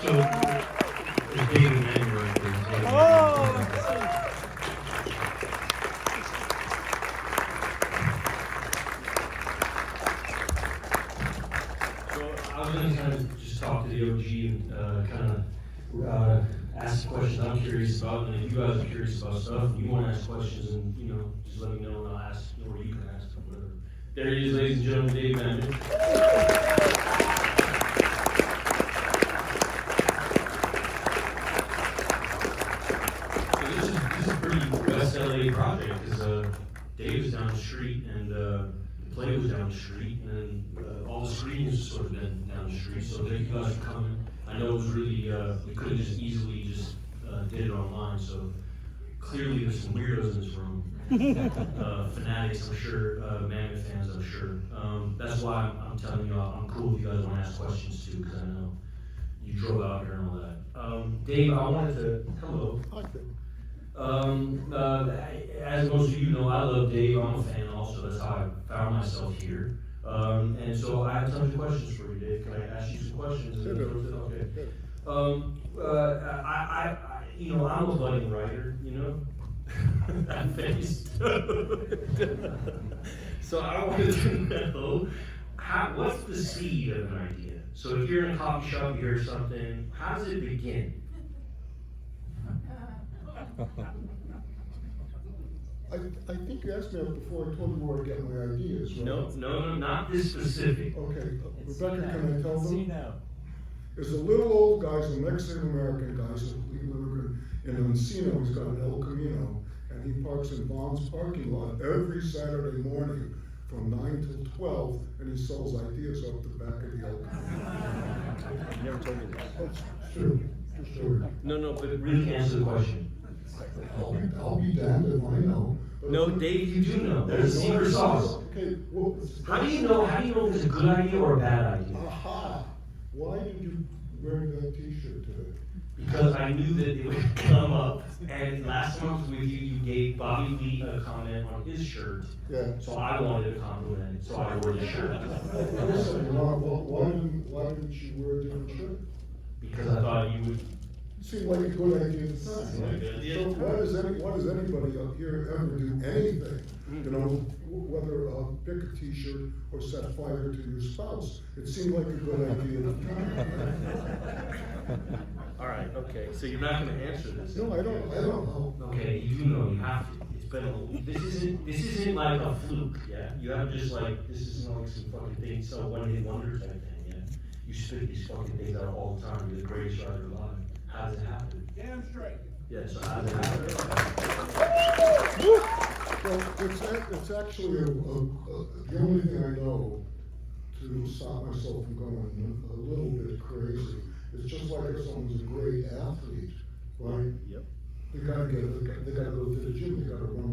So, there's David Mamet right there. So I was going to kind of just talk to the OG and kind of ask questions I'm curious about, and if you guys are curious about stuff, and you want to ask questions, and just let me know, and I'll ask, or you can ask, whatever. There he is, ladies and gentlemen, David Mamet. So this is a pretty West LA project, because Dave was down the street, and the play was down the street, and all the screens sort of been down the street. So thank you guys for coming. I know it was really, we could have just easily did it online, so clearly there's some weirdos in this room. Fanatics, I'm sure, Mamet fans, I'm sure. That's why I'm telling you, I'm cool if you guys want to ask questions too, because I know you drove out here and all that. Dave, I wanted to, hello. As most of you know, I love Dave. I'm a fan also. That's how I found myself here. And so I have tons of questions for you, Dave. Can I ask you some questions? Okay. I'm a budding writer, that face. So I wanted to know, what's the seed of an idea? So if you're in a coffee shop, you hear something, how does it begin? I think you asked me that before. I told you where I get my ideas, right? No, not this specific. Okay, Rebecca, can I tell them? See now. There's a little old guy, some Mexican-American guy, so we live in Encino. He's got an El Camino, and he parks in Vaughn's parking lot every Saturday morning from 9 till 12, and he sells ideas off the back of the El Camino. You never told me this. That's true. No, but really answer the question. I'll be damned if I know. No, Dave, you do know. There's a secret sauce. Okay, well, How do you know if it's a good idea or a bad idea? aha! Why did you wear that T-shirt today? Because I knew that it would come up, and last month with you, you gave Bobby Lee a comment on his shirt. Yeah. So I wanted a compliment, so I wore the shirt. Listen, why didn't you wear a different shirt? Because I thought you would. Seemed like a good idea at the time. Seemed like a good idea. So why does anybody up here ever do anything? Whether pick a T-shirt or set fire to your spouse. It seemed like a good idea at the time. All right, okay, so you're not gonna answer this. No, I don't know. Okay, you do know, you have to. It's been this isn't like a fluke, yeah? You have just this isn't like some fucking thing, some one-hit wonder type thing, yeah? You spit these fucking things out all the time. You're the greatest writer alive. How does it happen? Damn straight. Yeah, so how does it happen? Well, it's actually the only thing I know to stop myself from going a little bit crazy. It's just like if someone's a great athlete, right? Yep. They gotta go to the gym, they gotta run,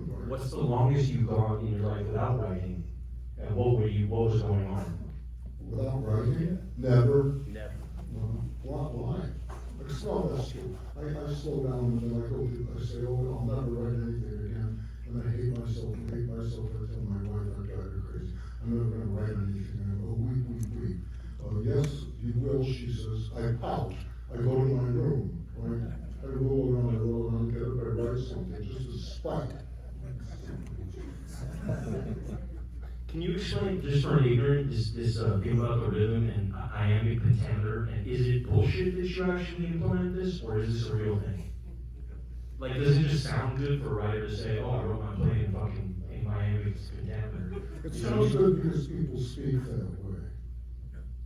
right? What's the longest you've gone in your life without writing? And what was going on? Without writing? Never. Never. Why? No, that's true. I slow down and then I say, I'll never write anything again. And I hate myself. I tell my wife I drive her crazy. I'm never gonna write anything. And I go, weep. Yes, you will, she says. I pout. I go to my room, right? I roll around, get up, I write something, just to spite. Can you explain, just for an ignorant, this thing about the rhythm and iambic pentameter, and is it bullshit that you actually implement this, or is this a real thing? Like, does it just sound good for a writer to say, oh, I wrote my play in iambic pentameter? It sounds good because people speak that way.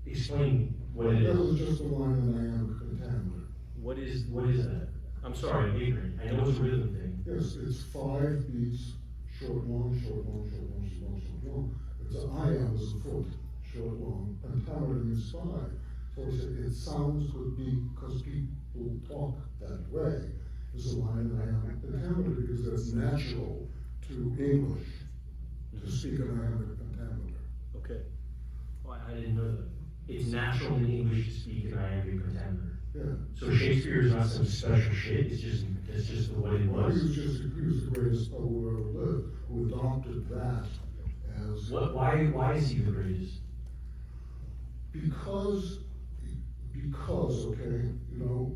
Explain what it That is. was just a line in iambic pentameter. What is that? I'm sorry, I'm ignorant. I know it's a rhythm thing. Yes, it's 5 beats, short, long. It's an iamb is a foot, short, long, pentameter means 5. So it sounds good because people talk that way. It's a line in iambic pentameter because that's natural to English to speak an iambic pentameter. Okay. Well, I didn't know that. It's natural in English to speak in iambic pentameter. Yeah. So Shakespeare is not some special shit. It's just the way it He was. was the greatest poet who ever lived, who adopted that as. Why is he the greatest? Because because, okay, you know,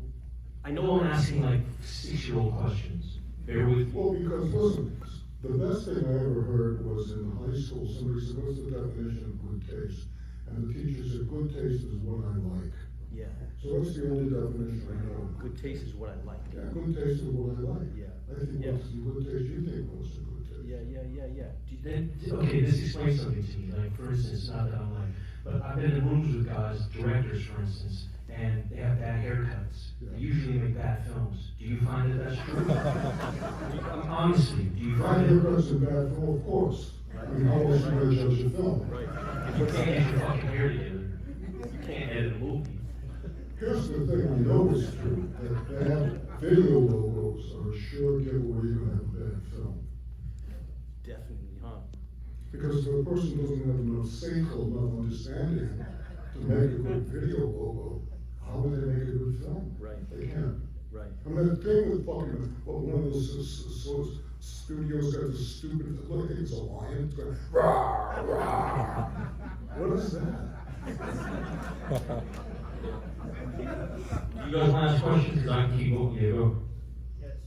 I know I'm asking like 6-year-old questions. Bear with me. well, because listen, the best thing I ever heard was in high school, somebody said, what's the definition of good taste? And the teacher said, good taste is what I like. Yeah. So that's the only definition I know. Good taste is what I like. Yeah, good taste is what I like. Yeah. I think Yeah. what's the good taste you think was a good taste. Yeah. Okay, this explains something to me. Like, for instance, not that I'm like, but I've been in rooms with guys, directors, for instance, and they have bad haircuts. They usually make bad films. Do you find that that's true? Honestly, do you Bad find it? haircuts and bad film, of course. I mean, how else are you gonna judge a film? Right. If you can't get your fucking hair together, you can't edit a movie. Here's the thing, I know is true, that bad video logos are a sure giveaway you're gonna have a bad film. Definitely, huh? Because if a person doesn't have enough cycle, enough understanding to make a good video logo, how would they make a good film? Right. They can't. Right. I mean, the thing with fucking, one of those studios got this stupid, look, I think it's a lion, it's going, rah, rah. What is that? You guys want to ask questions? Because I can keep going. Yeah, go. Yes,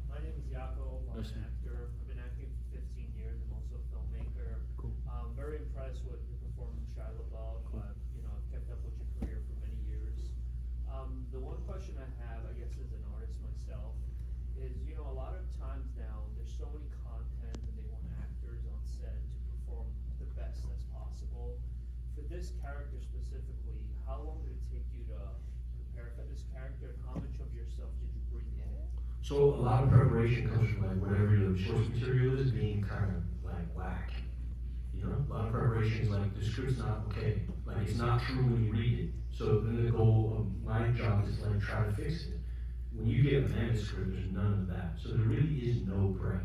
my name is Jaco. I'm Nice. an actor. I've been acting for 15 years. I'm also a filmmaker. Cool. I'm very impressed with your performance, Shia LaBeouf. Cool. I've kept up with your career for many years. The one question I have, I guess, as an artist myself, is a lot of times now there's so many content and they want actors on set to perform the best as possible. For this character specifically, how long did it take you to prepare for this character, and how much of yourself did you bring in it? So a lot of preparation comes from like whatever the source material is being kind of like whack. A lot of preparation is like the script's not okay. Like it's not true when you read it. So then the goal of my job is like try to fix it. When you get a manuscript, there's none of that. So there really is no prep.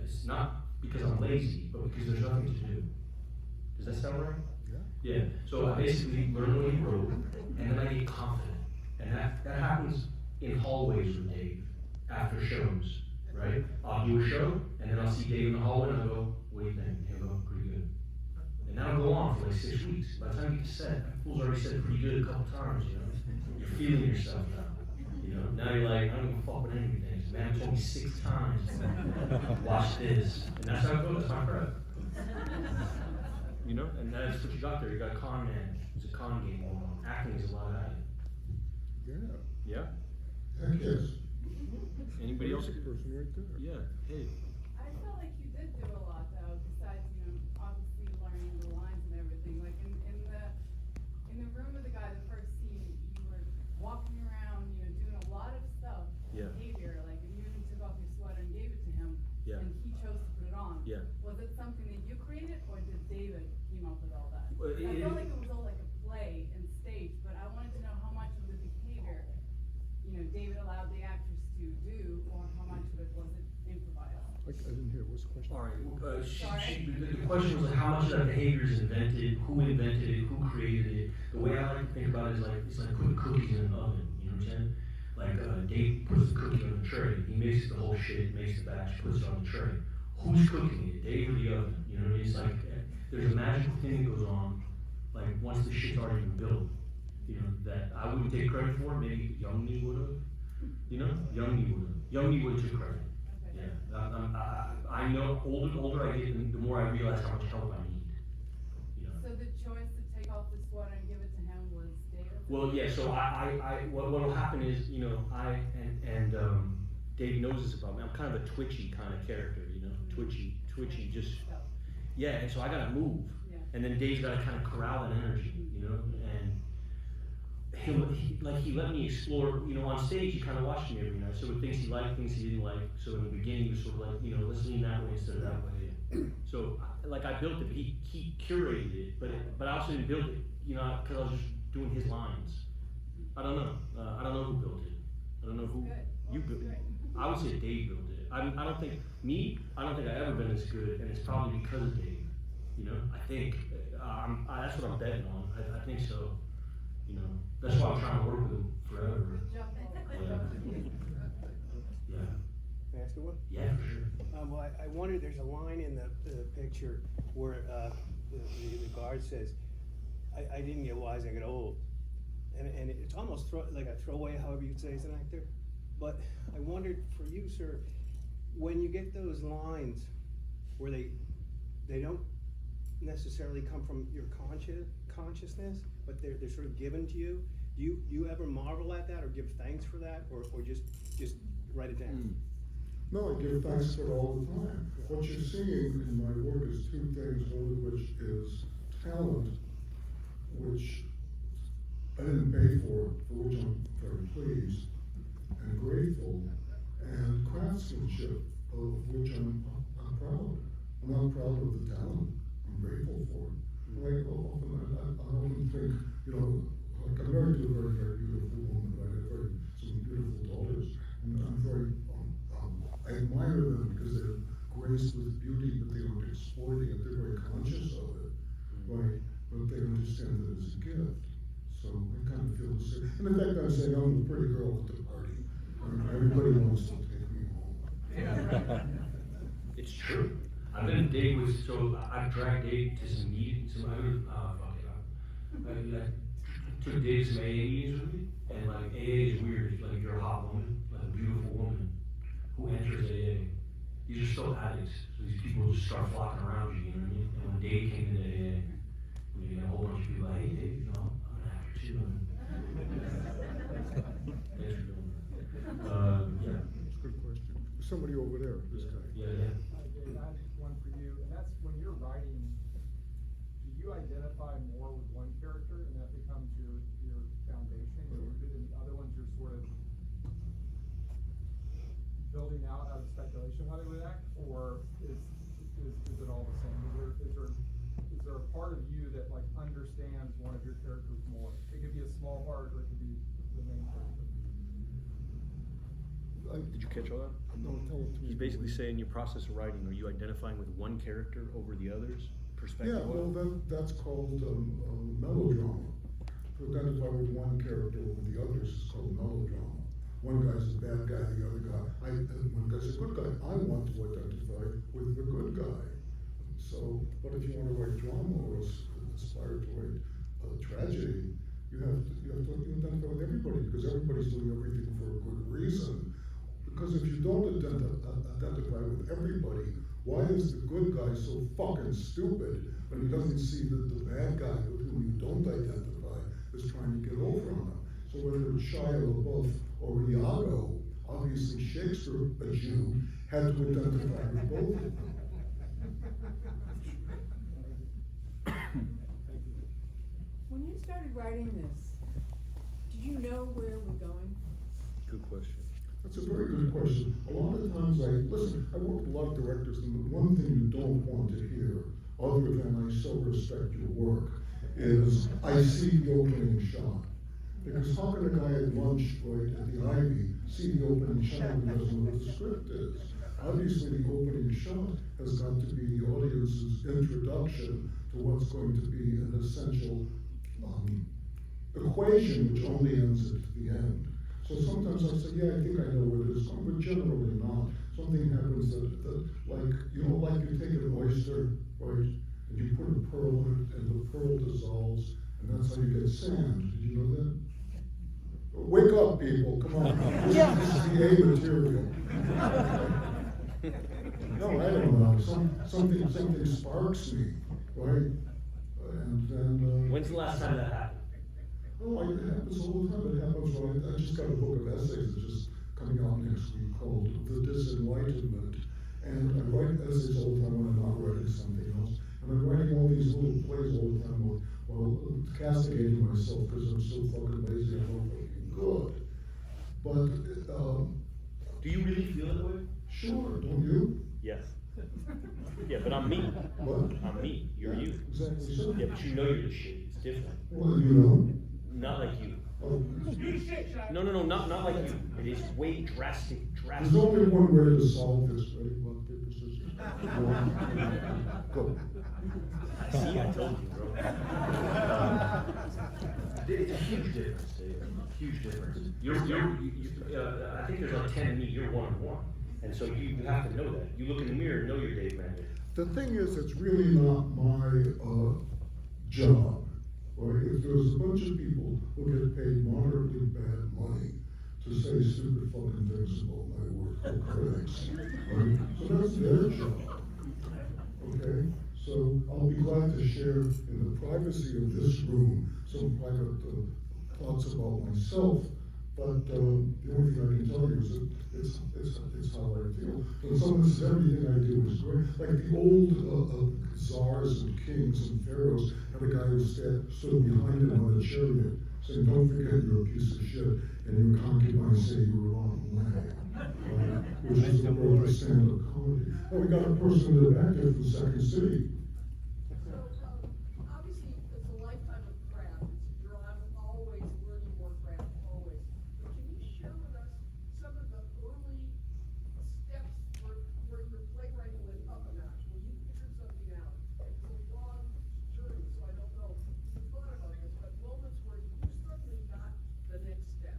It's not because I'm lazy, but because there's nothing to do. Does that sound right? Yeah. So I basically learn what he wrote, and then I get confident. And that happens in hallways with Dave after shows, right? I'll do a show, and then I'll see Dave in the hallway, and I'll go, what do you think? He'll go, pretty good. And that'll go on for like 6 weeks. By the time you get to set, that fool's already said pretty good a couple times, You're feeling yourself now. Now you're like, I don't give a fuck what anything thinks. Man told me 6 times, watch this. And that's how it goes, that's my prep. And that's what you got there. You got a con man. It's a con game going on. Acting is a lot of that. Yeah. Yeah? Heck yes. Anybody else? Person right there. Yeah, hey. I felt like you did do a lot though, besides, obviously learning the lines and everything. Like in the room with the guy, the first scene, you were walking around, doing a lot of stuff, Yeah. behavior, like, and you even took off your sweater and gave it to him, Yeah. and he chose to put it on. Yeah. Was it something that you created, or did David came up with all that? Well, I felt like it was all like a play and stage, but I wanted to know how much of the behavior, David allowed the actors to do, or how much of it was it improvised? I didn't hear, what's the question? All right. Sorry. The question was like, how much of that behavior is invented? Who invented it? Who created it? The way I like to think about it is like it's like putting cookies in an oven. You know what I'm saying? Like Dave puts the cookie on the tray. He makes the whole shit, makes the batch, puts it on the tray. Who's cooking it? Dave or the oven? You know what I mean? It's like there's a magical thing that goes on. Like once the shit's already been built, that I wouldn't take credit for. Maybe young me would have. Young me would have. Young me would have took credit. Okay. Yeah. I know older I get, the more I realize how much help I need. So the choice to take off the sweater and give it to him was David? Well, yeah. So what'll happen is, I Dave knows this about me. I'm kind of a twitchy kind of character, twitchy, just yeah. And so I gotta move, Yeah. and then Dave's gotta kind of corral that energy, and he let me explore, on stage he kind of watched me every night, so things he liked, things he didn't like, so in the beginning he was sort of like, let's lean that way instead of that way, so I built it, but he curated it, but I also didn't build it, because I was just doing his lines. I don't know who built it, I don't know who, Good. you built it, I would say Dave built it, I don't think I've ever been as good, and it's probably because of Dave, I think, that's what I'm betting on, I think so. That's why I'm trying to work with him forever. Good job. Yeah. Can I ask you one? Yeah, for sure. Well, I wondered, there's a line in the picture where the guard says, I didn't get wise, I got old. and it's almost like a throwaway, however you'd say as an actor. But I wondered for you, sir, when you get those lines where they don't necessarily come from your consciousness, but they're sort of given to you, do you ever marvel at that or give thanks for that, or just write it down? No, I give thanks for it all the time. What you're seeing in my work is two things, one of which is talent, which I didn't pay for which I'm very pleased and grateful, and craftsmanship, of which I'm proud. I'm not proud of the talent, I'm grateful for it. Like, I often think, you know, like I'm married to a very, very beautiful woman, right? I have some beautiful daughters, and I'm very, I admire them because they're graced with beauty, but they aren't exploiting it, they're very conscious of it, right? But they understand that it's a gift. So I kind of feel the same. And in fact, I'm saying I'm the pretty girl at the party. I mean, everybody wants to take me home. It's true. I've been dating with, so I've dragged Dave to some meetings, I took Dave to some AA meetings with me, and like AA is weird, like you're a hot woman, like a beautiful woman who enters AA. These are still addicts, so these people just start flocking around you, you know what I mean? And when Dave came into AA, we had a whole bunch of people like, hey Dave, you know, I'm an actor too. Thanks for doing that. Yeah. That's a good question. Somebody over there, this guy. Yeah. Hi, Dave, I have one for you, and that's when you're writing, do you identify more with one character and that becomes your foundation, you're rooted, and the other ones you're sort of building out of speculation how they would act, or is it all the same? Is there a part of you that like understands one of your characters more? It could be a small part, or it could be the main character. Did you catch all that? No, tell it to me. He's basically saying your process of writing, are you identifying with one character over the others? Perspective? Yeah, well, that's called melodrama. To identify with one character over the others is called melodrama. One guy's the bad guy, the other guy, one guy's a good guy. I want to identify with the good guy. So, but if you want to write drama or aspire to write tragedy, you have to identify with everybody, because everybody's doing everything for a good reason. Because if you don't identify with everybody, why is the good guy so fucking stupid when he doesn't see that the bad guy with whom you don't identify is trying to get over on him? So whether it's Shia LaBeouf or Iago, obviously Shakespeare, a Jew, had to identify with both of them. When you started writing this, did you know where it was going? Good question. That's a very good question. A lot of times I work with a lot of directors, and the one thing you don't want to hear, other than I so respect your work, is I see the opening shot. Because how can a guy at lunch, right, at the Ivy, see the opening shot when he doesn't know what the script is? Obviously, the opening shot has got to be the audience's introduction to what's going to be an essential equation, which only ends at the end. So sometimes I say, yeah, I think I know where it is going, but generally not. Something happens that like, you know, like you take an oyster, right, and you put a pearl in it, and the pearl dissolves, and that's how you get sand. Did you know that? Wake up, people, come on. This is the A material. No, I don't know. Something sparks me, right? And then. When's the last time that happened? Oh, it happens all the time. It happens when I just got a book of essays that's just coming out next week called The Disenlightenment. And I write essays all the time when I'm not writing something else. And I'm writing all these little plays all the time while castigating myself because I'm so fucking lazy and not fucking good. But, Do you really feel that way? sure, don't you? Yes. Yeah, but I'm me. What? I'm me. You're Yeah, you. exactly so. Yeah, but you know you're the shit. It's different. Well, you know. Not like you. Oh, No, not like you. It is way drastic. there's only one way to solve this, right? Rock, paper, scissors. Go. See, I told you, bro. It's a huge difference, Dave. Huge difference. I think there's like 10 of me, you're 1-on-1. And so you have to know that. You look in the mirror and know you're Dave Mamet. The thing is, it's really not my job right? If there's a bunch of people who get paid moderately bad money to say stupid fucking things about my work, or critics, right? So that's their job, okay? So I'll be glad to share in the privacy of this room some private thoughts about myself, but the only thing I can tell you is that it's how I feel. When someone says everything I do is great, like the old czars and kings and pharaohs had a guy who stood behind him on a chariot saying, "Don't forget you're a piece of shit," and your concubines say you were on the way, which is the word of stand-up comedy. Oh, we got a person in the back there from Second City. Obviously, it's a lifetime of craft. You're always learning more craft, always. But can you share with us some of the early steps where your playwriting went up a notch, where you figured something out? It's a long journey, so I don't know if you thought about this, but moments where you suddenly got the next step.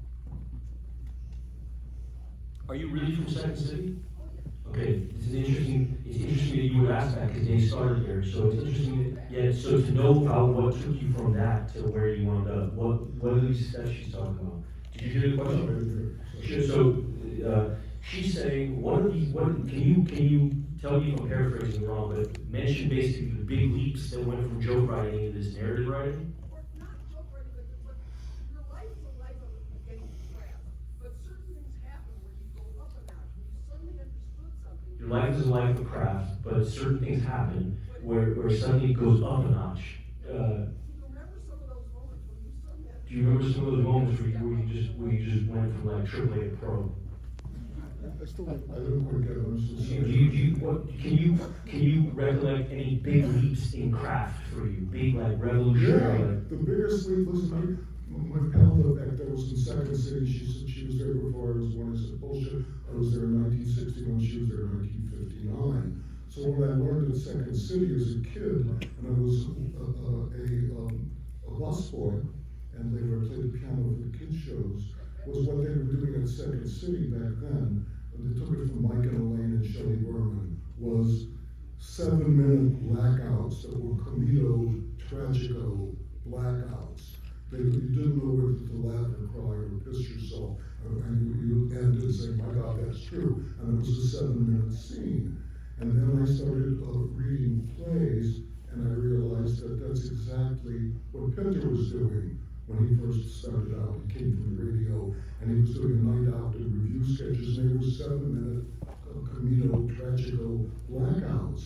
Are you really from Second City? Oh, yeah. Okay, it's interesting that you would ask that, because they started there, so it's interesting, so to know about what took you from that to where you wound up, what are these steps she's talking about? Did you hear the question? Sure, so, she's saying, can you tell me if I'm paraphrasing wrong, but mention basically the big leaps that went from joke writing into this narrative writing? Or not joke writing, but your life is a life of getting craft. But certain things happen where you go up a notch, when you suddenly understood something. Your life is a life of craft, but certain things happen where suddenly it goes up a notch. Do you remember some of those moments when you suddenly had? Do you remember some of those moments where you just went from like AAA to pro? I don't quite get it, I'm so sorry. Can you recollect any big leaps in craft for you? Big like revolutionary? Yeah, the biggest leap was my pal back there was in Second City. She said she was there before I was born. I said, bullshit. I was there in 1961. She was there in 1959. So what I learned at Second City as a kid, and I was a busboy, and they were playing the piano for the kids shows, was what they were doing at Second City back then. And they took it from Mike and Elaine and Shelley Berman, was 7-minute blackouts that were comido, tragico blackouts. You didn't know whether to laugh or cry or piss yourself, and you ended saying, "My God, that's true." And it was a 7-minute scene. And then I started reading plays, and I realized that that's exactly what Pinter was doing when he first started out. He came from the radio, and he was doing a night out in review sketches, and they were 7-minute comido, tragico blackouts.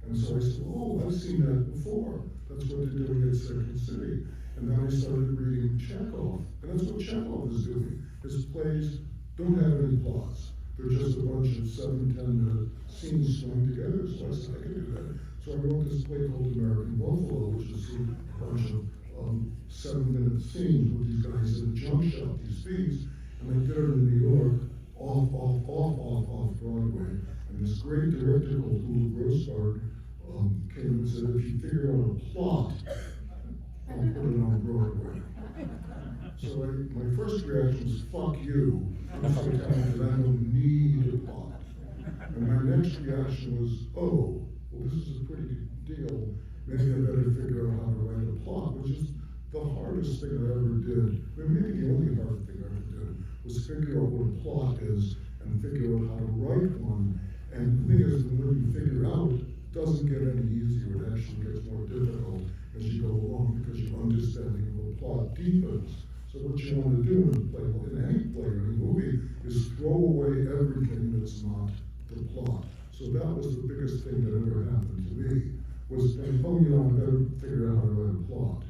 And so I said, "Oh, I've seen that before. That's what they're doing at Second City." And then I started reading Chekhov, and that's what Chekhov is doing. His plays don't have any plots. They're just a bunch of 7-10 minute scenes strung together, so I said, I can do that. So I wrote this play called American Buffalo, which is a bunch of 7-minute scenes with these guys in a junk shop, these thieves, and I did it in New York, off Broadway. And this great director called Lou Grossberg came and said, if you figure out a plot, I'll put it on Broadway. So my first reaction was, fuck you. I'm so talented, I don't need a plot. And my next reaction was, oh, well, this is a pretty good deal. Maybe I better figure out how to write a plot, which is the hardest thing I ever did. I mean, maybe the only hard thing I ever did was figure out what a plot is and figure out how to write one. And the thing is, when you figure out, it doesn't get any easier. It actually gets more difficult as you go along because your understanding of a plot deepens. So what you want to do in a play, in any play or any movie, is throw away everything that's not the plot. So that was the biggest thing that ever happened to me, was that, oh, you know, I better figure out how to write a plot,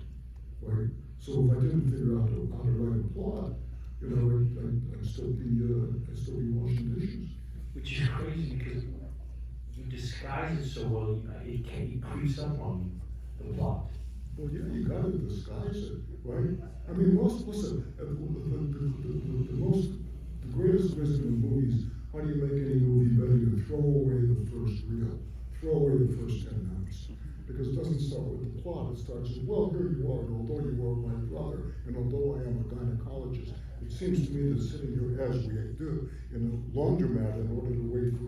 right? So if I didn't figure out how to write a plot, you know, I'd still be washing dishes. Which is crazy because you disguise it so well, it creeps up on you, the plot. Well, yeah, you gotta disguise it, right? I mean, listen, the greatest wisdom in movies, how do you make any movie better? You throw away the first reel, throw away the first 10 minutes. Because it doesn't start with the plot, it starts with, well, here you are, and although you are my brother, and although I am a gynecologist, it seems to me that sitting here, as we do, in a laundromat in order to wait for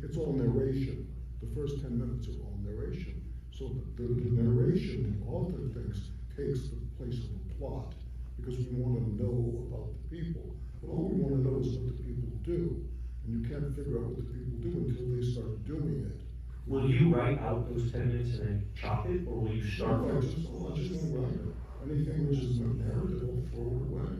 it's all narration. The first 10 minutes are all narration. So the narration, the author thinks, takes the place of a plot, because we wanna know about the people. But all we wanna know is what the people do, and you can't figure out what the people do until they start doing it. Will you write out those 10 minutes and then chop it, or will you start No, I from? just won't write it. Anything which is not narrative, I'll throw it away.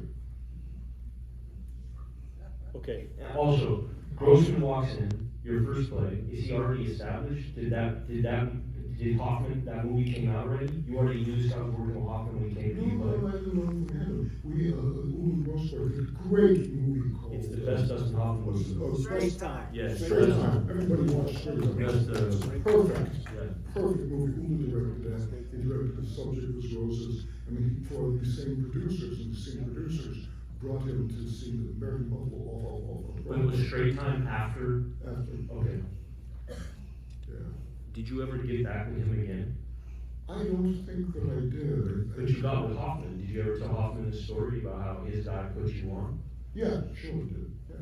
Okay, Also, Grossman walks in, your first play, is he already established? Did Hoffman, that movie came out already? You already knew Scott was working with Hoffman when he came to No, your play? I didn't know from him. We, Uwe Rossberg did a great movie called. It's the best Dustin Hoffman movie. Straight Time. Yes. Straight Time. Everybody watched Straight Time. That's the- It's perfect. Yeah. Perfect movie. Uwe directed that. He directed The Subject Was Roses. I mean, for the same producers, and the same producers brought him to see the American Buffalo off. But it was Straight Time after? After. Okay. Yeah. Did you ever get back with him again? I don't think that I did. But you got with Hoffman, did you ever tell Hoffman the story about how his guy put you on? Yeah, sure I did. Yeah.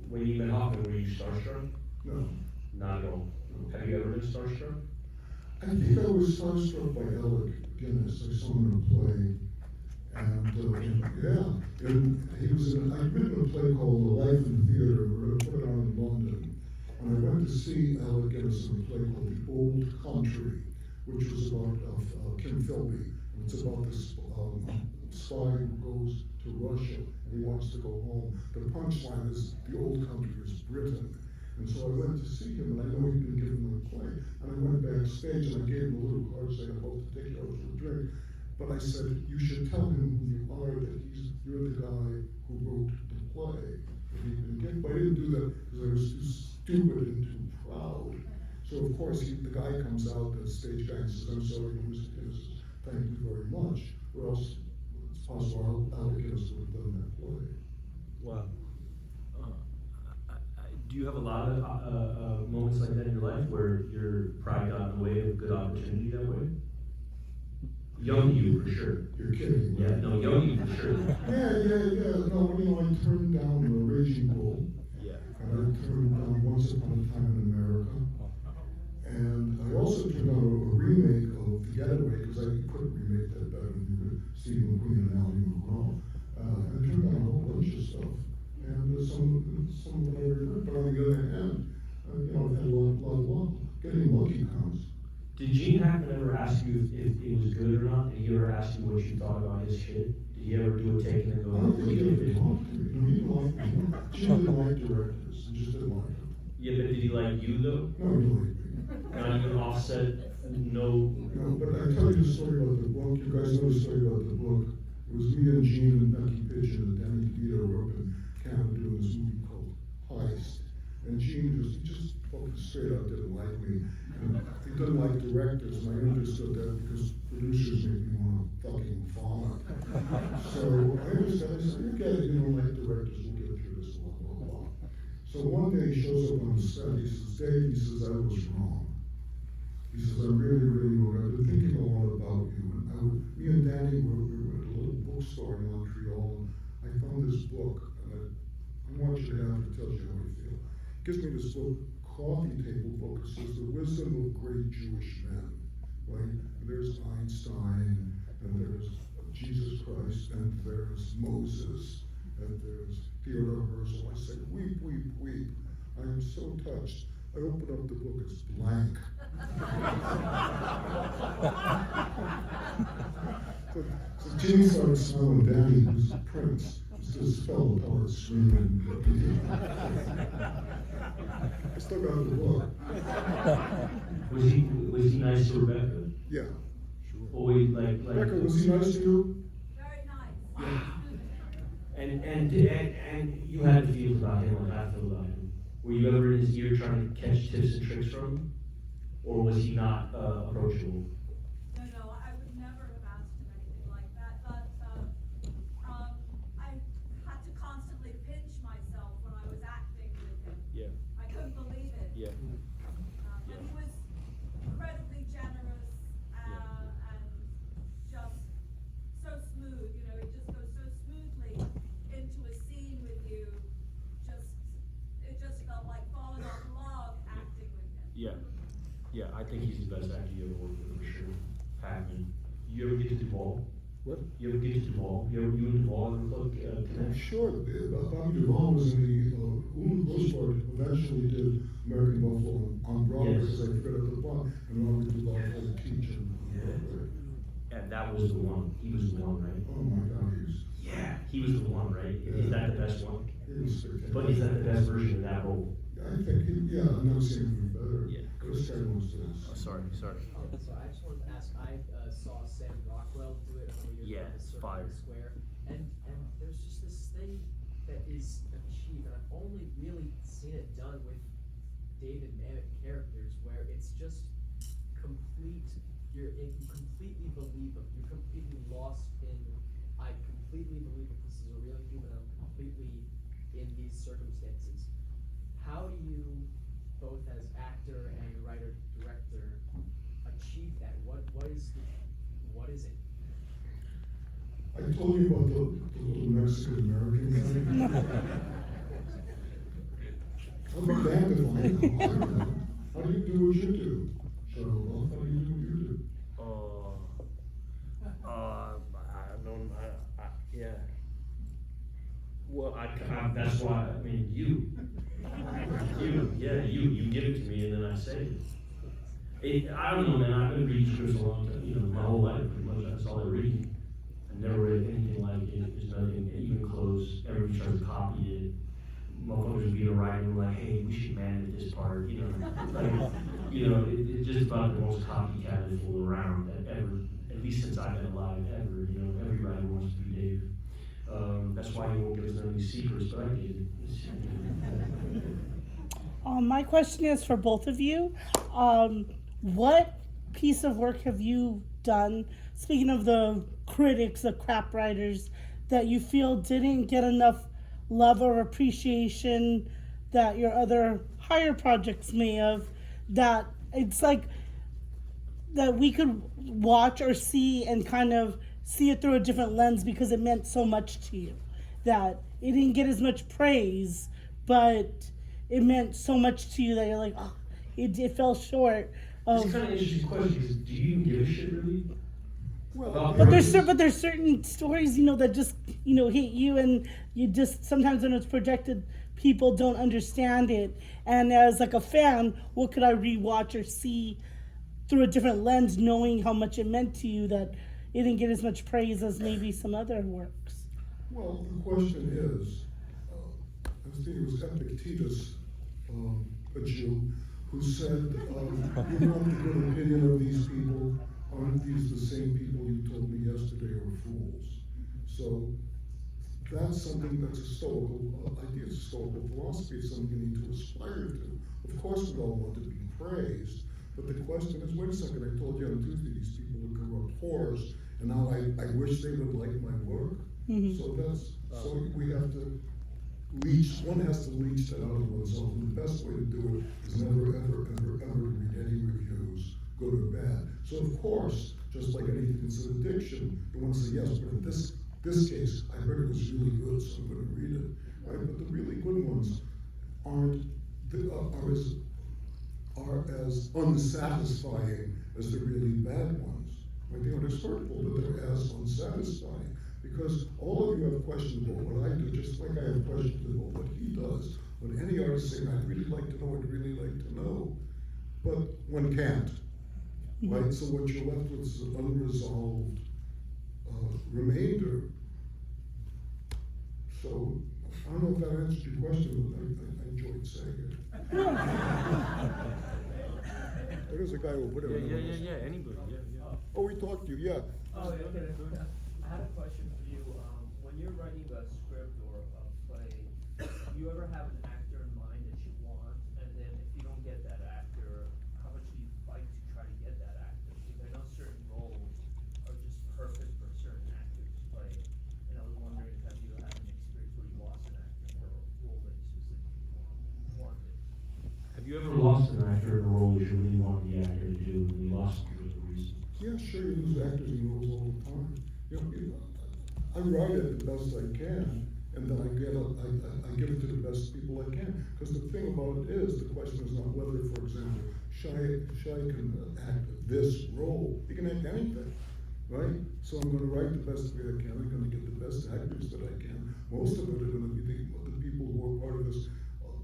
When you met Hoffman, were you starstruck? No. Not at all. Have you ever been starstruck? I think I was starstruck by Alec Guinness. I saw him in a play, and he was in. I'd written a play called The Life in Theatre. We were going to put it on in London, and I went to see Alec Guinness in a play called The Old Country, which was about Kim Philby. It's about this spy who goes to Russia and he wants to go home. The punchline is the old country is Britain. And so I went to see him, and I know he'd been given the play, and I went backstage and I gave him a little card saying about to take you out for a drink. But I said, you should tell him who you are, that you're the guy who wrote the play. But I didn't do that because I was too stupid and too proud. So of course, the guy comes out, the stage guy, and says, I'm sorry, Mr. Guinness, thank you very much, or else it's possible Alec Guinness would have done that play. wow. Do you have a lot of moments like that in your life where your pride got in the way of a good opportunity that way? Young you, for sure. You're kidding, Yeah, right? no, young you, for sure. Yeah. No, I turned down the Raging Bull. Yeah. And I turned down Once Upon a Time in America. And I also turned down a remake of The Getaway, because I couldn't remake that better than Stephen McQueen and Ali McGraw. And I turned down a whole bunch of stuff. And some of it I regret, but on the other hand, I've had a lot of getting lucky counts. Did Gene Hackman ever ask you if it was good or not? Did he ever ask you what you thought about his shit? Did he ever do a take and then go, I don't what do think he you ever think? talked to me. No, he didn't like me. She didn't like directors, he just didn't like them. Yeah, but did he like you though? No, he didn't like me. Not even Offset, no. No, but I tell you the story about the book. You guys know the story about the book. It was me and Gene and Becky Pigeon and Danny DeVito were up in Canada doing this movie called Heist. And Gene just fucking straight out didn't like me. And he didn't like directors, and I understood that because producers make me want to fucking vomit. So I understand. I said, you get it, you don't like directors, we'll get through this, blah, blah, blah. So one day he shows up on the set, he says, Dave, he says, I was wrong. He says, I'm really wrong. I've been thinking a lot about you. And me and Danny we were at a little bookstore in Montreal, and I found this book, and I want you to have it, tells you how I feel. He gives me this book, coffee table book. It says, The Wisdom of Great Jewish Men, right? And there's Einstein, and there's Jesus Christ, and there's Moses, and there's Theodore Herzl. I said, weep, weep, weep. I am so touched. I open up the book, it's blank. So Gene started smelling Danny, who's a prince, just fell apart screaming. I still got the book. Was he nice to Rebecca? Yeah. Always like. Rebecca, was he nice to you? Very nice. And you had the feels about him, like I feel about him. Were you ever in his ear trying to catch tips and tricks from him? Or was he not approachable? No, I would never have asked him anything like that, but, I had to constantly pinch myself when I was acting with him. Yeah. I couldn't believe it. Yeah. But he was incredibly generous, and just so smooth, he just goes so smoothly into a scene with you, it just felt like falling off a log acting with him. Yeah, I think he's the best actor you ever worked with, for sure. Hackman. You ever get to Duvall? What? You ever get to Duval? You and Duval ever connect? Sure, Bobby Duvall was in the, Ulu Bushword eventually did American Buffalo on Broadway, Yes. because I forgot at the one, and Robert Duvall played a teacher. And that was the one. He was the one, right? Oh my God, Yeah, he was the one, right? Is that the best one? he was spectacular. But is that the best version of that role? I think, I've never seen anything better. Yeah. This guy was this. Oh, sorry. So I just wanted to ask, I saw Sam Rockwell do it a couple years Yeah, ago, the Circle fire. Square, and there's just this thing that is achieved, and I've only really seen it done with David Mamet characters, where it's just complete, you completely believe them, you're completely lost in, I completely believe that this is a real human, I'm completely in these circumstances. How do you, both as actor and writer, director, achieve that? What is it? I told you about the little Mexican American guy. I'll be damned if I know. How do you do what you do? So, how do you do what you do? I don't, yeah. Well, That's why, I mean, you give it to me and then I say it. I don't know, man, I've been reading scripts a long time, my whole life, pretty much, that's all I read. I've never read anything like it, there's nothing even close, everybody tries to copy it. Motherfuckers be a writer and like, hey, we should man this part, it's just about the most copycat fool around that ever, at least since I've been alive, ever, every writer wants to be Dave. That's why you won't give us none of these secrets, but I did. My question is for both of you. What piece of work have you done, speaking of the critics, the crap writers, that you feel didn't get enough love or appreciation that your other higher projects may have, that it's like that we could watch or see and kind of see it through a different lens because it meant so much to you, that it didn't get as much praise, but it meant so much to you that you're like, oh, it fell short of. It's kind of an interesting question, because do you even give a shit, really? Well, But there's certain stories, that just, hit you, and you just, sometimes when it's projected, people don't understand it. And as like a fan, what could I rewatch or see through a different lens, knowing how much it meant to you, that it didn't get as much praise as maybe some other works? Well, the question is, I think it was Epictetus, a Jew, who said, you want the good opinion of these people, aren't these the same people you told me yesterday are fools? So that's something that's a Stoical idea, Stoical philosophy, it's something you need to aspire to. Of course, we all want to be praised, but the question is, wait a second, I told you on Tuesday these people are corrupt whores, and now I wish they would like my work. Mm-hmm. So we have to one has to leach that out of oneself, and the best way to do it is never, ever, ever, ever read any reviews, good or bad. So of course, just like anything, it's an addiction, you want to say yes, but in this case, I heard it was really good, so I'm going to read it, right? But the really good ones are as unsatisfying as the really bad ones. Right? They aren't as hurtful, but they're as unsatisfying. Because all of you have questions about what I do, just like I have questions about what he does. When any artist saying, I'd really like to know, I'd really like to know. But one can't, right? So what you're left with is an unresolved remainder. So, I don't know if that answers your question, but I enjoyed saying it. There's a guy over there. Yeah, anybody, yeah. Oh, we talked to you, yeah. Oh, okay. I had a question for you. When you're writing a script or a play, do you ever have an actor in mind that you want? And then if you don't get that actor, how much do you fight to try to get that actor? Because I know certain roles are just perfect for certain actors to play. And I was wondering, have you had an experience where you lost an actor for a role that you specifically wanted? Have you ever lost an actor in a role you really wanted the actor to do, and you lost him for a reason? Yeah, sure, you lose actors in roles all the time. I write it the best I can, and then I give it to the best people I can. Because the thing about it is, the question is not whether, for example, Shia can act this role. He can act anything. right? So I'm gonna write the best way I can, I'm gonna get the best actors that I can. Most of it are gonna be the people who are part of this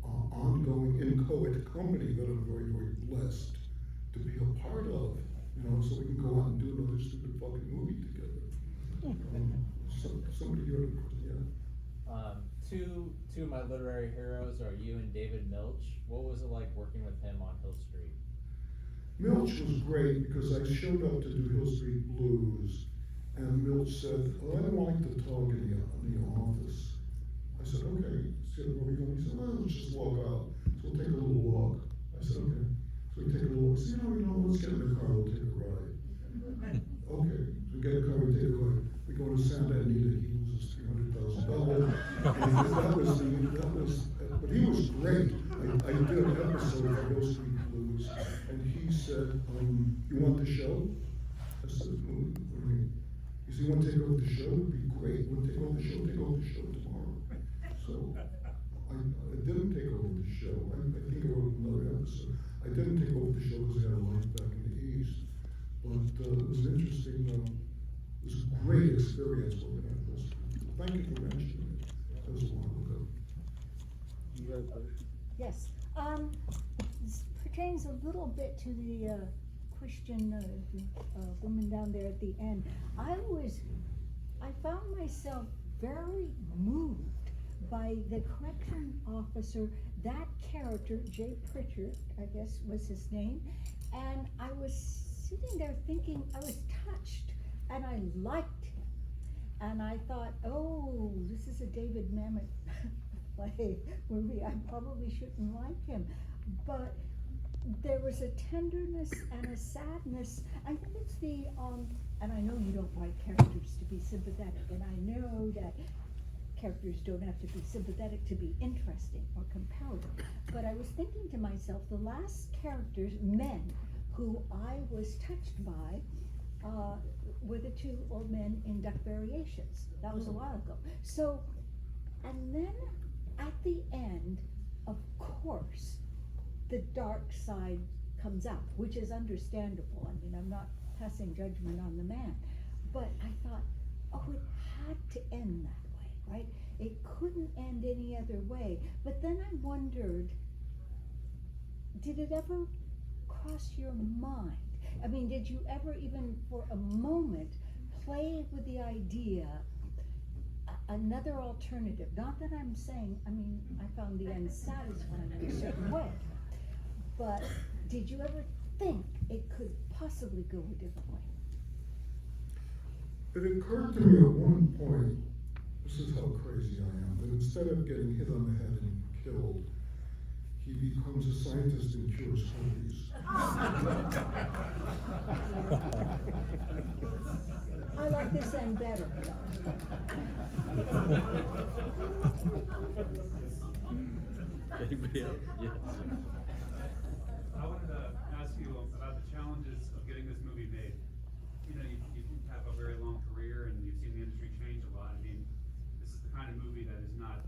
ongoing inchoate company that I'm very, very blessed to be a part of, you know, so we can go out and do another stupid fucking movie together. Somebody here, yeah. Two of my literary heroes are you and David Milch. What was it like working with him on Hill Street? Milch was great because I showed up to do Hill Street Blues, and Milch said, "Oh, I don't like to talk in the office." I said, "Okay." He said, "Where are we going?" He said, "Well, let's just walk out. So we'll take a little walk." I said, "Okay." So we take a little walk. He said, you know, let's get in the car, we'll take a ride. Okay, so we get in the car, we take a ride. We go to Santa Anita, he loses $300,000. But he was great. I did an episode of Hill Street Blues, and he said, "You want the show?" I said, "What do you mean?" He said, "You want to take over the show? It'd be great. You want to take over the show? Take over the show tomorrow." So I didn't take over the show. I think I wrote another episode. I didn't take over the show because I had a life back in the East. But it was interesting. It was a great experience working on this. Thank you for mentioning it. That was a while ago. You have a question? Yes, this pertains a little bit to the question, woman down there at the end. I found myself very moved by the correction officer, that character, Jay Pritchard, I guess was his name, and I was sitting there thinking, I was touched, and I liked him. And I thought, oh, this is a David Mamet play movie. I probably shouldn't like him. But there was a tenderness and a sadness. I think it's the, and I know you don't write characters to be sympathetic, and I know that characters don't have to be sympathetic to be interesting or compelling. But I was thinking to myself, the last characters, men, who I was touched by, were the two old men in Duck Variations. That was a while ago. So, and then at the end, of course, the dark side comes out, which is understandable. I mean, I'm not passing judgment on the man. But I thought, oh, it had to end that way, right? It couldn't end any other way. But then I wondered, did it ever cross your mind? I mean, did you ever even for a moment play with the idea, another alternative? Not that I'm saying, I mean, I found the end satisfying in a certain way, but did you ever think it could possibly go a different way? It occurred to me at one point, this is how crazy I am, that instead of getting hit on the head and killed, he becomes a scientist and cures herpes. I like this end better. Anybody else? Yes. I wanted to ask you about the challenges of getting this movie made. You know, you have a very long career and you've seen the industry change a lot. I mean, this is the kind of movie that is not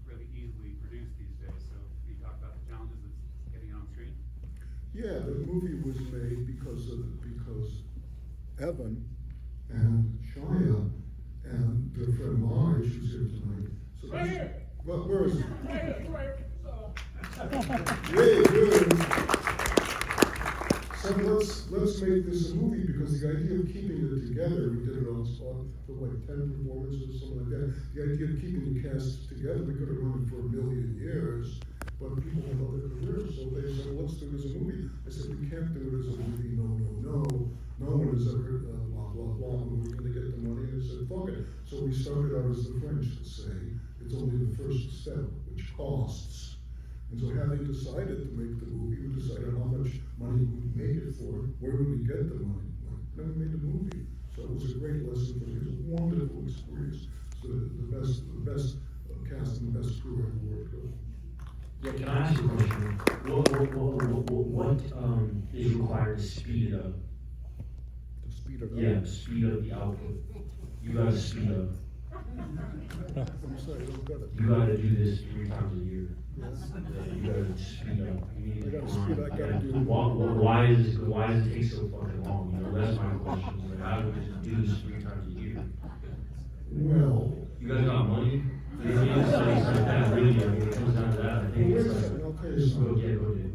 really easily produced these days. So can you talk about the challenges of getting it on screen? Yeah, the movie was made because Evan and Shia and their friend Marge, who's here tonight. So well, where is he? Really good. So let's make this a movie because the idea of keeping it together, we did it on spot for like 10 performances or something like that. The idea of keeping the cast together, we could have run it for 1 million years, but people have other careers, so they said, let's do it as a movie. I said, we can't do it as a movie, no. No one has ever heard blah, blah, blah, when we're gonna get the money, and I said, fuck it. So we started out as the French would say, it's only the first step, which costs. And so having decided to make the movie, we decided how much money we would make it for, where would we get the money, and then we made the movie. So it was a great lesson for me, it was a wonderful experience. So the best cast and the best crew I ever worked with. Yeah, can I ask you a question? What is required to speed it up? To speed it up? Yeah, speed up the output. You gotta speed up. I'm sorry, I don't get it. You gotta do this 3 times a year. Yes. You gotta speed up. You need I to gotta speed, I gotta do. Why does it take so fucking long? You know, that's my question. Like, how do we just do this 3 times a year? Well, You guys got money? You know, it's like that, really, I mean, it comes down to that, I think wait it's a like, second, I'll tell you something. go ahead.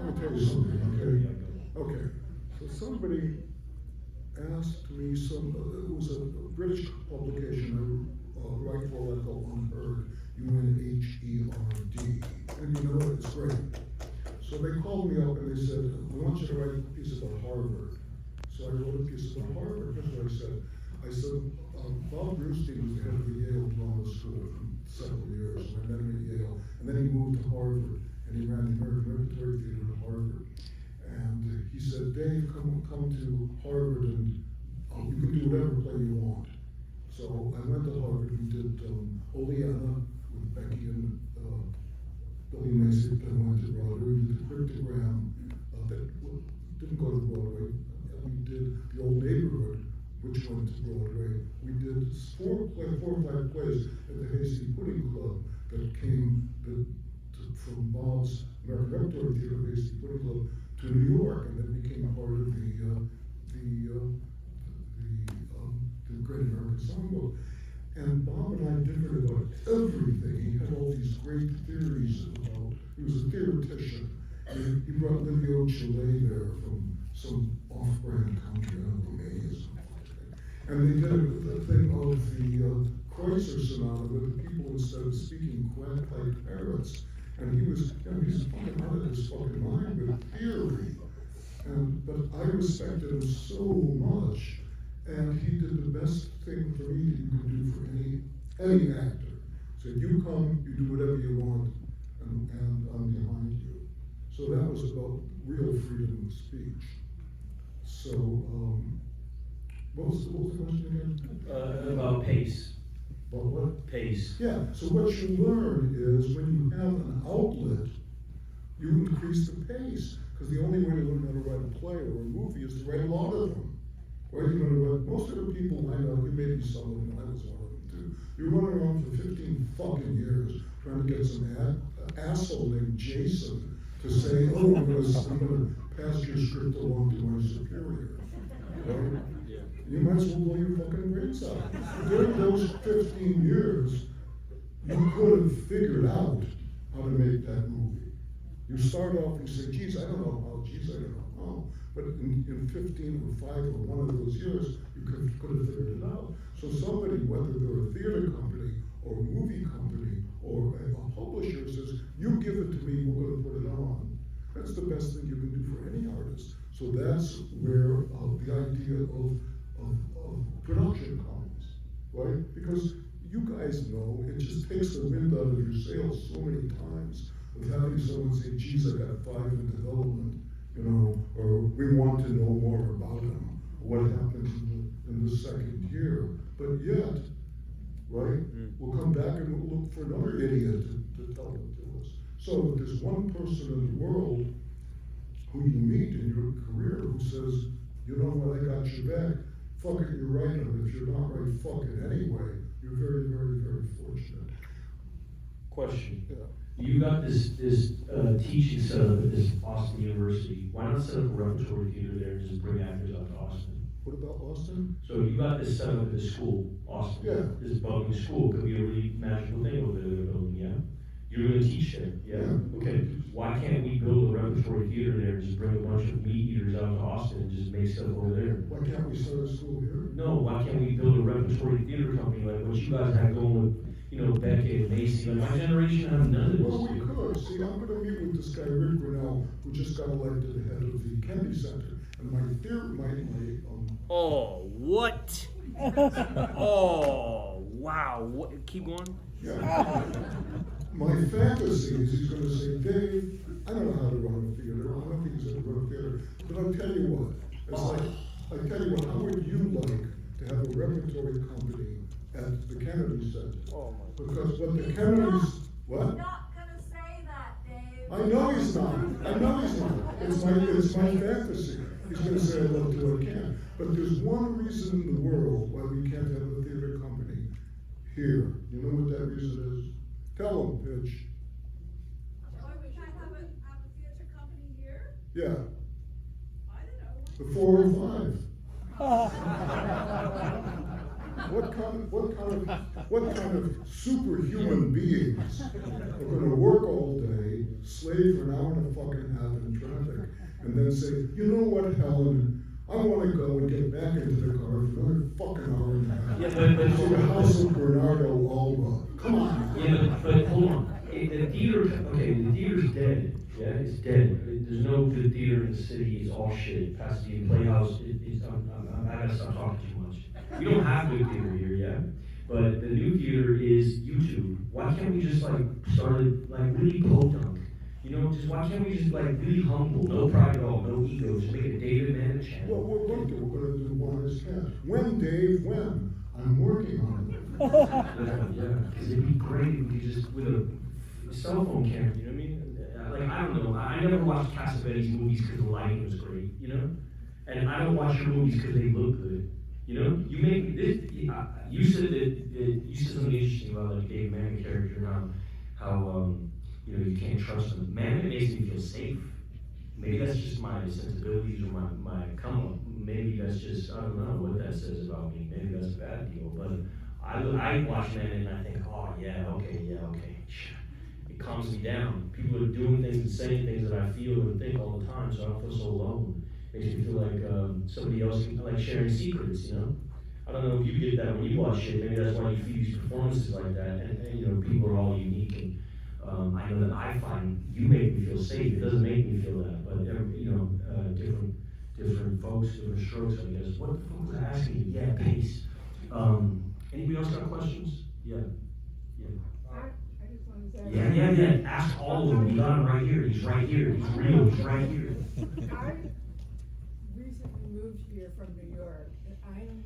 I'll tell you something, okay? Okay, so somebody asked me it was a British publication, I write for that called Unheard, UNHERD, and you know it's great. So they called me up and they said, we want you to write a piece about Harvard. So I wrote a piece about Harvard, here's what I said. Bob Brustein was the head of the Yale Drama School for several years, and I met him at Yale, and then he moved to Harvard, and he ran the American Repertory Theater at Harvard. And he said, Dave, come to Harvard and you can do whatever play you want. So I went to Harvard, we did Oleana with Becky and Billy Mason, then went to Broadway, we did Cryptogram, that didn't go to Broadway, and we did The Old Neighborhood, which went to Broadway. We did 4 or 5 plays at the Hasty Pudding Club that came from Bob's American Repertory Theater, Hasty Pudding Club, to New York, and then became part of the Great American Songbook. And Bob and I differed about everything. He had all these great theories about, he was a theoretician. He brought Livio Chile there from some off-brand country, I don't know, Romania or something. And they did a thing of the Kreutzer Sonata where the people, instead of speaking, quacked like parrots. And he was, he's fucking out of his fucking mind with theory. But I respected him so much, and he did the best thing for me that you could do for any actor. Said, you come, you do whatever you want, and I'm behind you. So that was about real freedom of speech. So, what was the question again? About pace. About what? Pace. Yeah, so what you learn is when you have an outlet, you increase the pace. Because the only way to learn how to write a play or a movie is to write a lot of them. Right? You're gonna write, most of the people I know, you may be some of them, I was one of them too. You run around for 15 fucking years trying to get some asshole named Jason to say, oh, I'm gonna pass your script along to my superior. Right? You might as well blow your fucking brains out. During those 15 years, you could have figured out how to make that movie. You start off and say, geez, I don't know how, geez, I don't know how. But in 15 or 5 or 1 of those years, you could have figured it out. So somebody, whether they're a theater company or a movie company or a publisher says, you give it to me, we're gonna put it on. That's the best thing you can do for any artist. So that's where the idea of production comes, right? Because you guys know it just takes the wind out of your sails so many times of having someone say, geez, I got 5 in development, you know, or we want to know more about them, what happens in the second year. But yet, right, we'll come back and we'll look for another idiot to tell it to us. So if there's one person in the world who you meet in your career who says, you know what, I got your back, fuck it, you're right, and if you're not right, fuck it anyway. You're very, very, very fortunate. Question. Yeah. You got this teaching setup at this Austin University. Why not set up a repertory theater there and just bring actors out to Austin? What about Austin? So you got this set up at the school, Austin. Yeah. This building school could be a really magical thing over there, the building, yeah? You're gonna teach there, yeah? Okay. Why can't we build a repertory theater there and just bring a bunch of meat eaters out to Austin and just make stuff over there? Why can't we start a school here? No, why can't we build a repertory theater company like what you guys have going with, you know, Beckett, Macy? Like my generation have none of this. Well, we could. See, I'm gonna meet with this guy, Rick Grinnell, who just got elected head of the Kennedy Center. And my theory, Oh, what? Oh, wow. What? Keep going. yeah. My fantasy is he's gonna say, Dave, I don't know how to run a theater. I don't think he's gonna run a theater. But I'll tell you what, it's like, I tell you what, how would you like to have a repertory company at the Kennedy Center? Oh, my Because what the Kennedys, what? He's not gonna say that, Dave. I know he's not. I know he's not. It's my fantasy. He's gonna say I love to do what I can. But there's one reason in the world why we can't have a theater company here. You know what that reason is? Tell them, Pitch. Why we can't have a theater company here? Yeah, I don't know. the 405. What kind of superhuman beings are gonna work all day, slave for an hour and a fucking half in traffic, and then say, you know what, Helen, I wanna go and get back into the car for another fucking hour and a half. Yeah, but To the house of Bernardo Alba. Come on. Yeah, but hold on. The theater's dead. Yeah, it's dead. There's no good theater in the city. It's all shit. Pasadena Playhouse. I gotta stop talking too much. We don't have good theater here, yeah. But the new theater is YouTube. Why can't we just like start it like really podunk? You know, just why can't we just like really humble, no pride at all, no ego, just make a David Mamet channel? What we're going to do, we're gonna do one as cast. When, Dave, when? I'm working on it. Yeah, because it'd be great if we just with a cell phone camera, you know what I mean? Like, I don't know, I never watched Cassavetes movies because the lighting was great, you know? And I don't watch your movies because they look good, you know? You make this, you said you said something interesting about like David Mamet character and how you know, you can't trust him. Mamet makes me feel safe. Maybe that's just my sensibilities or my come up. Maybe that's just, I don't know what that says about me. Maybe that's a bad deal, but I watch Mamet and I think, oh yeah, okay. It calms me down. People are doing things and saying things that I feel and think all the time, so I don't feel so alone. Makes me feel like somebody else, like sharing secrets, you know? I don't know if you get that when you watch it. Maybe that's why you feel these performances like that. And you know, people are all unique. And I know that I find you make me feel safe. It doesn't make me feel that, but you know, different folks, different strokes. I guess. What the fuck was I asking you? Yeah, peace. Anybody else got questions? Yeah. I just wanted to say. Yeah. Ask all of them. We got him right here. He's right here. He's real. He's right here. I recently moved here from New York, and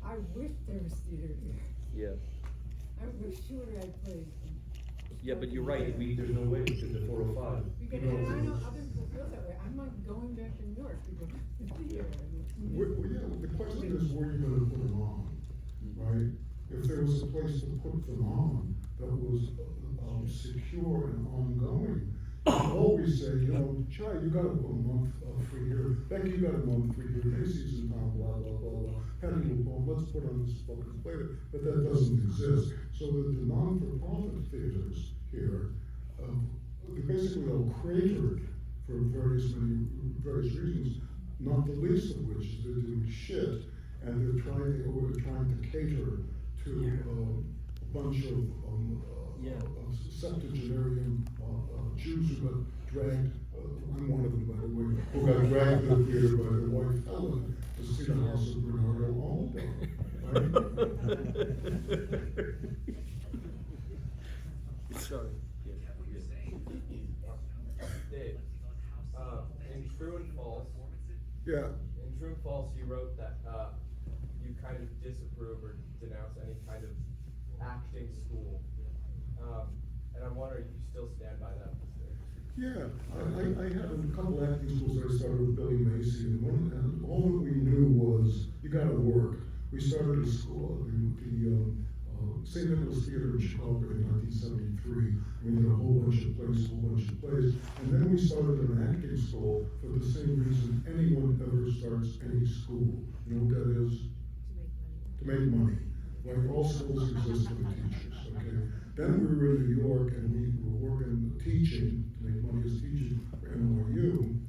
I wish there was theater here. Yeah. I wish you were at place. Yeah, but you're right, There's no way to the 405. Because, and I know other people feel that way. I'm like going back to New York because it's theater. The question is where you're gonna put them on, right? If there was a place to put them on that was secure and ongoing, I always say, you know, Chai, you got a month free here, Becky, you got a month free here, Macy's in town, blah, blah, blah, blah. Patty LaBeouf, let's put on this fucking play, but that doesn't exist. So that the non-for-profit theaters here, basically all cratered for various reasons, not the least of which is they're doing shit, and they're trying to cater to a bunch of septuagenarian Jews who got dragged, I'm one of them, by the way, who got dragged to the theater by their wife Helen to see the house of Bernardo Alba. Sorry. Dave, in True and False, Yeah. in True and False, you wrote that you kind of disapprove or denounce any kind of acting school. And I'm wondering if you still stand by that position. Yeah, I had a couple acting schools that I started with Billy Macy, and all that we knew was, you gotta work. We started a school, the St. Nicholas Theater in Chicago in 1973. We did a whole bunch of plays, and then we started an acting school for the same reason anyone ever starts any school. You know what that is? To make money. Like all schools exist for the teachers, okay? Then we were in New York and we were working, teaching, to make money as teaching for NYU.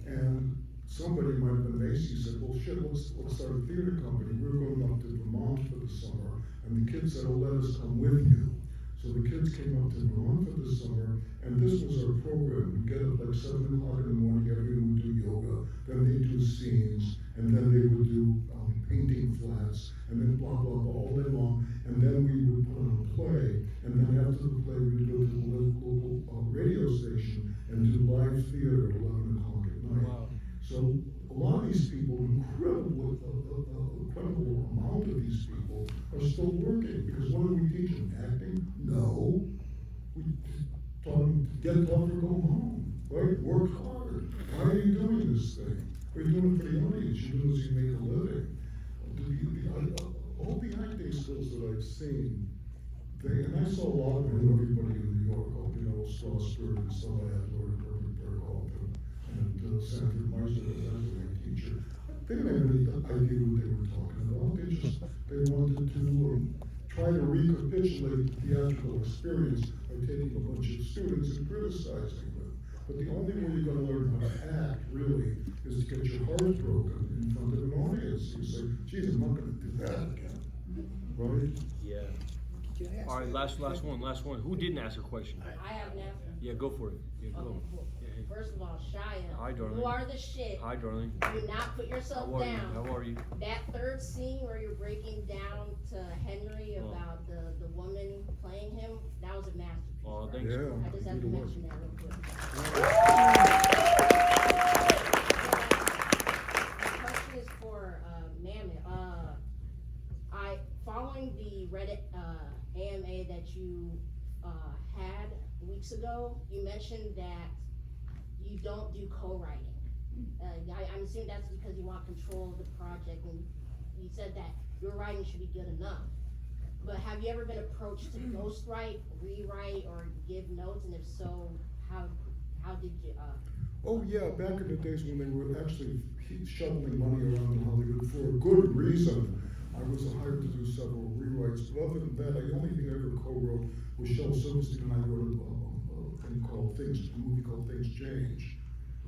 And somebody might have been Macy said, well shit, let's start a theater company. We were going up to Vermont for the summer. And the kids said, oh, let us come with you. So the kids came up to Vermont for the summer, and this was our program. We'd get up like 7 o'clock in the morning, everyone would do yoga, then they'd do scenes, and then they would do painting flats, and then blah, blah, blah, all day long, and then we would put on a play, and then after the play, we'd go to the local radio station and do live theater at 11 o'clock at night. Wow. So a lot of these people, incredible amount of these people are still working, because what do we teach them? Acting? No. We taught them to get tough or go home, right? Work hard. Why are you doing this thing? Are you doing it for the audience? You're doing it so you make a living. All the acting skills that I've seen and I saw a lot of everybody in New York, you know, Strasbourg and stuff like that, Lord Berghoff and Sanford Meister as a teacher. They didn't have any idea what they were talking about. They wanted to try to recapitulate the theatrical experience by taking a bunch of students and criticizing them. But the only way you're gonna learn how to act, really, is to get your heart broken in front of an audience. You say, geez, I'm not gonna do that again, right? Yeah. Can I ask All right, you- last one. Who didn't ask a question? I have an answer. Yeah, go for it. Yeah, go. Okay, cool. Yeah, hey. First of all, Shia, Hi, darling. you are the shit. Hi, darling. Do not put yourself How are you? down. How are you? That third scene where you're breaking down to Henry Oh. about the woman playing him, that was a masterpiece. Oh, bro. thanks. Yeah. I just have to it was. mention that real quick. My question is for Mamet. Following the Reddit AMA that you had weeks ago, you mentioned that you don't do co-writing. I'm assuming that's because you want control of the project, and you said that your writing should be good enough. But have you ever been approached to ghostwrite, rewrite, or give notes, and if so, how did you? Oh yeah, back in the days when they were actually shoveling money around in Hollywood for a good reason, I was hired to do several rewrites. But other than that, the only thing I ever co-wrote was Shel Silverstein and I wrote a movie called Things Change.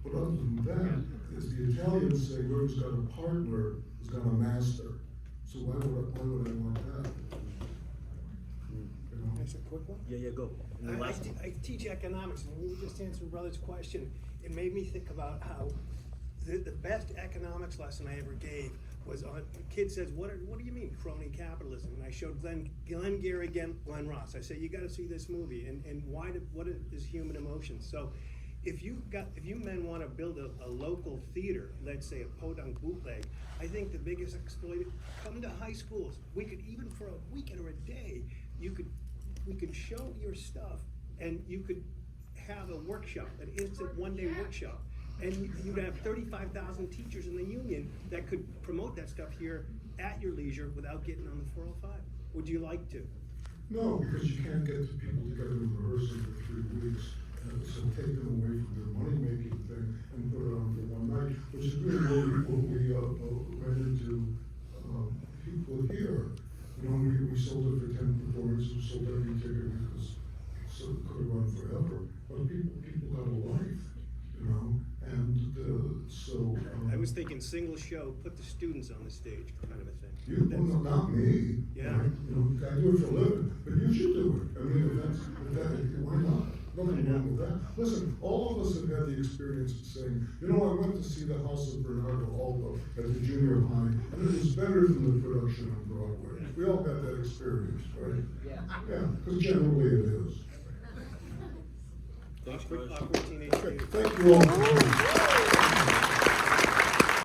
But other than that, as the Italians say, whoever's got a partner has got a master. So why would I want that? You know? That's a quick one. Yeah, go. And the last one. I teach economics, and when you just answered brother's question, it made me think about how the best economics lesson I ever gave was on, a kid says, what do you mean crony capitalism? And I showed Glenn Gary, Glenn Ross. I said, you gotta see this movie, and what is human emotion? So if you men wanna build a local theater, let's say a podunk bootleg, I think the biggest exploit, come to high schools. We could, even for a weekend or a day, we could show your stuff, and you could have a workshop, an instant one-day workshop. And you'd have 35,000 teachers in the union that could promote that stuff here at your leisure without getting on the 405. Would you like to? No, because you can't get the people together in rehearsal for 3 weeks. So take them away from their money-making thing and put it on for one night, which is really what we ran into people here. You know, we sold it for 10 performances, we sold every ticket because it could have run forever. But people got a life, you know, and so. I was thinking single show, put the students on the stage, kind of a thing. Well, not me. Yeah. Right? You know, I do it for a living, but you should do it. I mean, why not? Nothing wrong with that. Listen, all of us have had the experience of saying, you know, I went to see the House of Bernardo Aldo at the junior high, and it was better than the production on Broadway. We all had that experience, right? Yeah. Yeah, because generally it is. Thanks, Awkward guys. teenage kid. Thank you all.